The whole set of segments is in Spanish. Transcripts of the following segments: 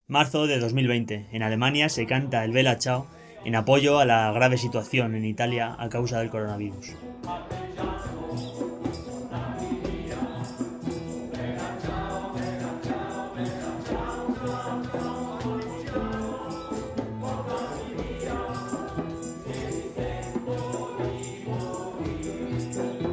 Marzo de 2020. En Alemania se canta el Bella Ciao en apoyo a la grave situación en Italia a causa del coronavirus.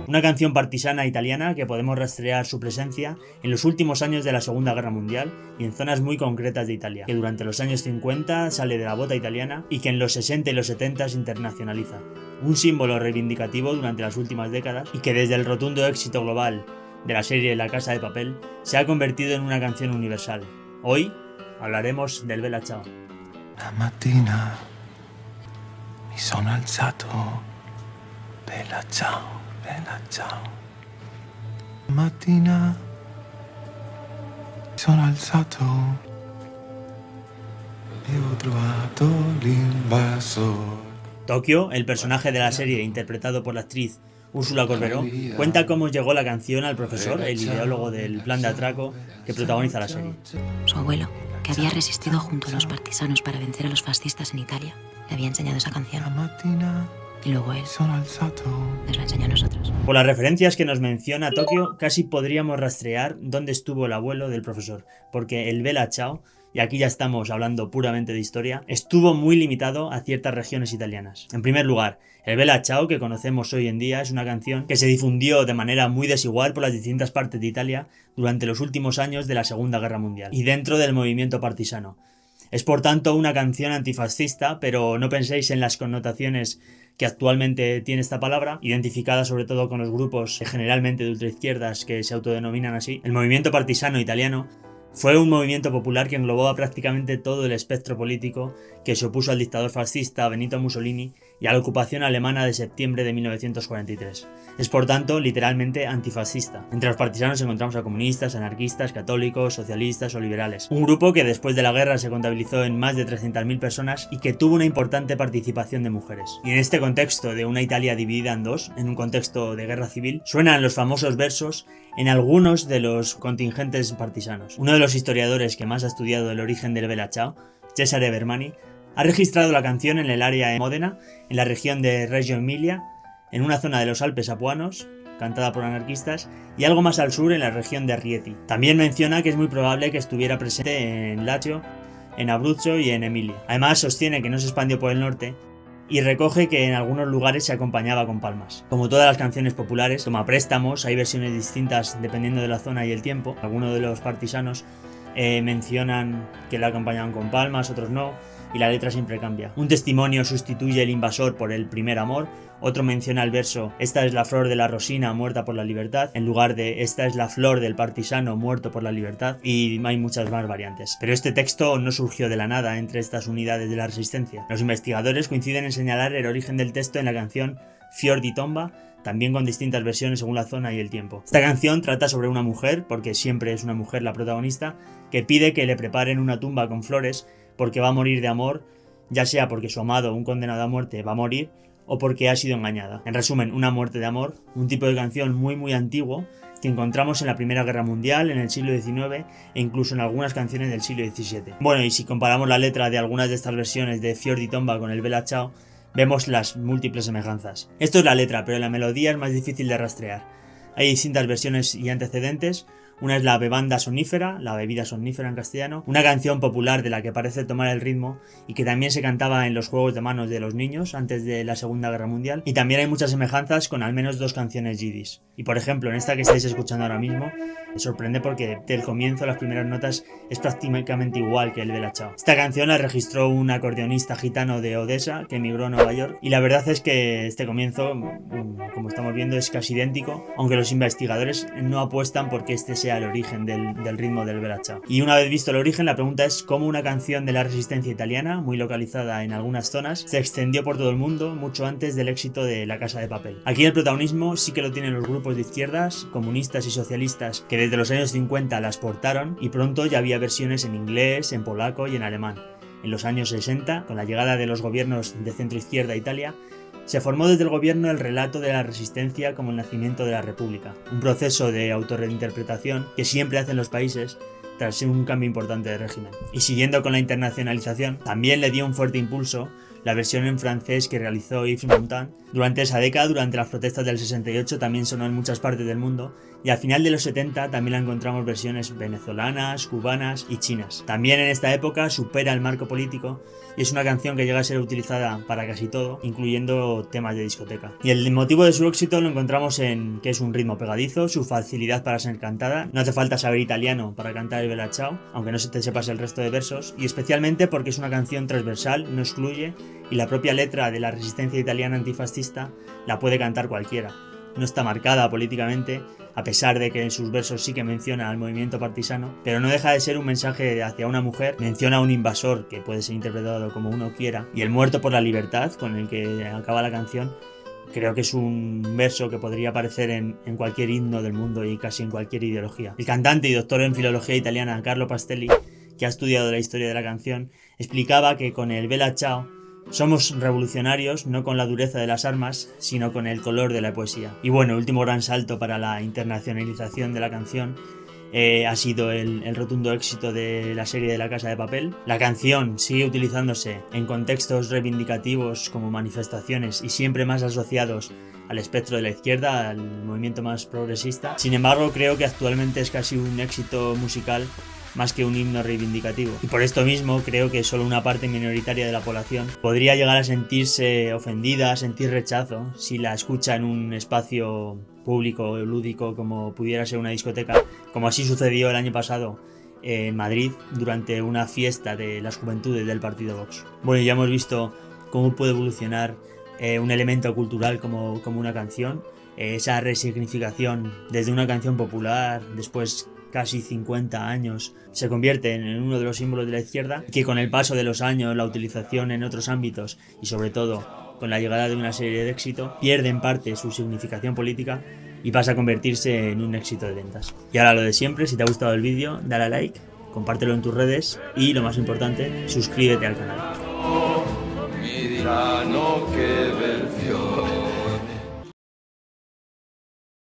Una canción partisana italiana que podemos rastrear su presencia en los últimos años de la Segunda Guerra Mundial y en zonas muy concretas de Italia, que durante los años 50 sale de la bota italiana y que en los 60 y los 70 se internacionaliza. Un símbolo reivindicativo durante las últimas décadas y que desde el rotundo éxito global de la serie La Casa de Papel se ha convertido en una canción universal. Hoy hablaremos del Bella Ciao. La mattina mi sono alzato, Bella Ciao. Bella ciao. Mattina sono alzato e ho trovato l'invasor. Tokio, el personaje de la serie interpretado por la actriz Úrsula Corberó, cuenta cómo llegó la canción al profesor, el ideólogo del plan de atraco que protagoniza la serie. Su abuelo, que había resistido junto a los partisanos para vencer a los fascistas en Italia, le había enseñado esa canción. La mattina Y luego él sono alzato. nos la enseñó a nosotros. Por las referencias que nos menciona Tokio, casi podríamos rastrear dónde estuvo el abuelo del profesor, porque el Bella Ciao, y aquí ya estamos hablando puramente de historia, estuvo muy limitado a ciertas regiones italianas. En primer lugar, el Bella Ciao que conocemos hoy en día es una canción que se difundió de manera muy desigual por las distintas partes de Italia durante los últimos años de la Segunda Guerra Mundial y dentro del movimiento partisano. Es por tanto una canción antifascista, pero no penséis en las connotaciones que actualmente tiene esta palabra, identificada sobre todo con los grupos generalmente de ultraizquierdas que se autodenominan así. El movimiento partisano italiano fue un movimiento popular que englobó a prácticamente todo el espectro político que se opuso al dictador fascista Benito Mussolini y a la ocupación alemana de septiembre de 1943. Es por tanto literalmente antifascista. Entre los partisanos encontramos a comunistas, anarquistas, católicos, socialistas o liberales. Un grupo que después de la guerra se contabilizó en más de 300.000 personas y que tuvo una importante participación de mujeres. Y en este contexto de una Italia dividida en dos, en un contexto de guerra civil, suenan los famosos versos en algunos de los contingentes partisanos. Uno de los historiadores que más ha estudiado el origen del Bella Ciao, Cesare Bermani, ha registrado la canción en el área de Módena, en la región de Reggio Emilia, en una zona de los Alpes apuanos, cantada por anarquistas, y algo más al sur en la región de Rieti. También menciona que es muy probable que estuviera presente en Lazio, en Abruzzo y en Emilia. Además sostiene que no se expandió por el norte, y recoge que en algunos lugares se acompañaba con palmas. Como todas las canciones populares, toma préstamos, hay versiones distintas dependiendo de la zona y el tiempo. Algunos de los partisanos mencionan que la acompañaban con palmas, otros no, y la letra siempre cambia. Un testimonio sustituye el invasor por el primer amor, otro menciona el verso "Esta es la flor de la Rosina muerta por la libertad", en lugar de "Esta es la flor del partisano muerto por la libertad", y hay muchas más variantes. Pero este texto no surgió de la nada entre estas unidades de la resistencia. Los investigadores coinciden en señalar el origen del texto en la canción Fior di Tomba, también con distintas versiones según la zona y el tiempo. Esta canción trata sobre una mujer, porque siempre es una mujer la protagonista, que pide que le preparen una tumba con flores porque va a morir de amor, ya sea porque su amado, un condenado a muerte, va a morir o porque ha sido engañada. En resumen, una muerte de amor, un tipo de canción muy antiguo que encontramos en la Primera Guerra Mundial, en el siglo XIX e incluso en algunas canciones del siglo XVII. Bueno, y si comparamos la letra de algunas de estas versiones de Fior di Tomba con el Bella Ciao, vemos las múltiples semejanzas. Esto es la letra, pero la melodía es más difícil de rastrear. Hay distintas versiones y antecedentes. Una es la bebanda sonífera, la bebida sonífera en castellano, una canción popular de la que parece tomar el ritmo y que también se cantaba en los juegos de manos de los niños antes de la Segunda Guerra Mundial. Y también hay muchas semejanzas con al menos dos canciones yiddish. Y por ejemplo, en esta que estáis escuchando ahora mismo, me sorprende porque del comienzo, las primeras notas, es prácticamente igual que el Bella Ciao. Esta canción la registró un acordeonista gitano de Odessa que emigró a Nueva York y la verdad es que este comienzo, como estamos viendo, es casi idéntico, aunque los investigadores no apuestan porque este sea el origen del ritmo del Bella Ciao. Y una vez visto el origen, la pregunta es cómo una canción de la resistencia italiana, muy localizada en algunas zonas, se extendió por todo el mundo mucho antes del éxito de La Casa de Papel. Aquí el protagonismo sí que lo tienen los grupos de izquierdas, comunistas y socialistas, que desde los años 50 la exportaron y pronto ya había versiones en inglés, en polaco y en alemán. En los años 60, con la llegada de los gobiernos de centro-izquierda a Italia, se formó desde el gobierno el relato de la resistencia como el nacimiento de la República, un proceso de autorreinterpretación que siempre hacen los países tras un cambio importante de régimen. Y siguiendo con la internacionalización, también le dio un fuerte impulso la versión en francés que realizó Yves Montand. Durante esa década, durante las protestas del 68, también sonó en muchas partes del mundo, y al final de los 70 también la encontramos versiones venezolanas, cubanas y chinas. También en esta época supera el marco político y es una canción que llega a ser utilizada para casi todo, incluyendo temas de discoteca. Y el motivo de su éxito lo encontramos en que es un ritmo pegadizo, su facilidad para ser cantada, no hace falta saber italiano para cantar el Bella Ciao, aunque no se te sepas el resto de versos, y especialmente porque es una canción transversal, no excluye, y la propia letra de la resistencia italiana antifascista la puede cantar cualquiera. No está marcada políticamente, a pesar de que en sus versos sí que menciona al movimiento partisano, pero no deja de ser un mensaje hacia una mujer, menciona a un invasor que puede ser interpretado como uno quiera, y el muerto por la libertad, con el que acaba la canción, creo que es un verso que podría aparecer en cualquier himno del mundo y casi en cualquier ideología. El cantante y doctor en filología italiana Carlo Pastelli, que ha estudiado la historia de la canción, explicaba que con el Bella Ciao somos revolucionarios no con la dureza de las armas, sino con el color de la poesía. Y bueno, el último gran salto para la internacionalización de la canción ha sido el rotundo éxito de la serie de La Casa de Papel. La canción sigue utilizándose en contextos reivindicativos como manifestaciones y siempre más asociados al espectro de la izquierda, al movimiento más progresista. Sin embargo, creo que actualmente es casi un éxito musical más que un himno reivindicativo. Y por esto mismo creo que solo una parte minoritaria de la población podría llegar a sentirse ofendida, a sentir rechazo, si la escucha en un espacio público o lúdico como pudiera ser una discoteca, como así sucedió el año pasado en Madrid durante una fiesta de las juventudes del partido Vox. Bueno, ya hemos visto cómo puede evolucionar un elemento cultural como una canción, esa resignificación desde una canción popular, después casi 50 años, se convierte en uno de los símbolos de la izquierda, que con el paso de los años, la utilización en otros ámbitos y sobre todo con la llegada de una serie de éxitos, pierde en parte su significación política y pasa a convertirse en un éxito de ventas. Y ahora lo de siempre, si te ha gustado el vídeo, dale a like, compártelo en tus redes y lo más importante, suscríbete al canal. Mi diranno che